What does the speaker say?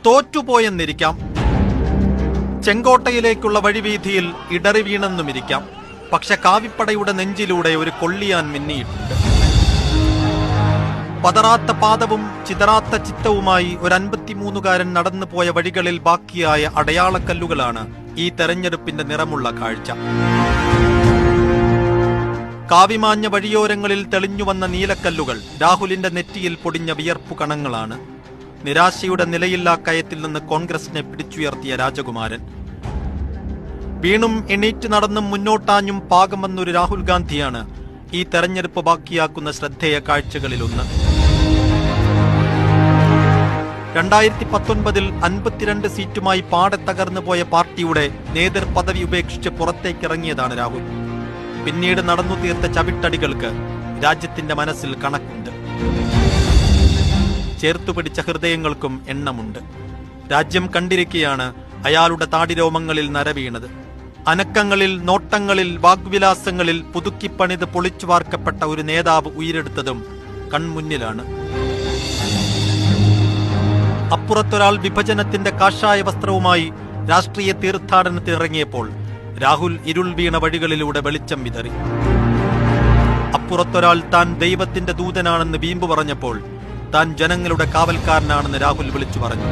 തോറ്റുപോയെന്നിരിക്കാം, ചെങ്കോട്ടയിലേക്കുള്ള വഴിവീഥിയിൽ ഇടറി വീണെന്നുമിരിക്കാം. പക്ഷെ കാവിപ്പടയുടെ നെഞ്ചിലൂടെ ഒരു കൊള്ളിയാൻ മിന്നിയിട്ടുണ്ട്. പതറാത്ത പാദവും ചിതറാത്ത ചിത്തവുമായി ഒരു 53കാരൻ നടന്നുപോയ വഴികളിൽ ബാക്കിയായ അടയാളക്കല്ലുകളാണ് ഈ തെരഞ്ഞെടുപ്പിന്റെ നിറമുള്ള കാഴ്ച. കാവിമാഞ്ഞ വഴിയോരങ്ങളിൽ തെളിഞ്ഞുവന്ന നീലക്കല്ലുകൾ രാഹുലിന്റെ നെറ്റിയിൽ പൊടിഞ്ഞ വിയർപ്പു കണങ്ങളാണ്. നിരാശയുടെ നിലയില്ലാ കയത്തിൽ നിന്ന് കോൺഗ്രസിനെ പിടിച്ചുയർത്തിയ രാജകുമാരൻ. വീണും എണീറ്റ് നടന്നും മുന്നോട്ടാഞ്ഞും പാകം വന്നൊരു രാഹുൽ ഗാന്ധിയാണ് ഈ തെരഞ്ഞെടുപ്പ് ബാക്കിയാക്കുന്ന ശ്രദ്ധേയ കാഴ്ചകളിലൊന്ന്. 2019 52 സീറ്റുമായി പാടെ തകർന്നു പോയ പാർട്ടിയുടെ നേതൃപദവി ഉപേക്ഷിച്ച് പുറത്തേക്കിറങ്ങിയതാണ് രാഹുൽ. പിന്നീട് നടന്നു തീർത്ത ചവിട്ടടികൾക്ക് രാജ്യത്തിന്റെ മനസ്സിൽ കണക്കുണ്ട്. ചേർത്തുപിടിച്ച ഹൃദയങ്ങൾക്കും എണ്ണമുണ്ട്. രാജ്യം കണ്ടിരിക്കെയാണ് അയാളുടെ താടിരോമങ്ങളിൽ നരവീണത്. അനക്കങ്ങളിൽ, നോട്ടങ്ങളിൽ, വാഗ്വിലാസങ്ങളിൽ പുതുക്കിപ്പണിത് പൊളിച്ചു വാർക്കപ്പെട്ട ഒരു നേതാവ് ഉയരെടുത്തതും കൺമുന്നിലാണ്. അപ്പുറത്തൊരാൾ വിഭജനത്തിന്റെ കാഷായ വസ്ത്രവുമായി രാഷ്ട്രീയ തീർത്ഥാടനത്തിനിറങ്ങിയപ്പോൾ രാഹുൽ ഇരുൾ വീണ വഴികളിലൂടെ വെളിച്ചം വിതറി. അപ്പുറത്തൊരാൾ താൻ ദൈവത്തിന്റെ ദൂതനാണെന്ന് വീമ്പു പറഞ്ഞപ്പോൾ താൻ ജനങ്ങളുടെ കാവൽക്കാരനാണെന്ന് രാഹുൽ വിളിച്ചു പറഞ്ഞു.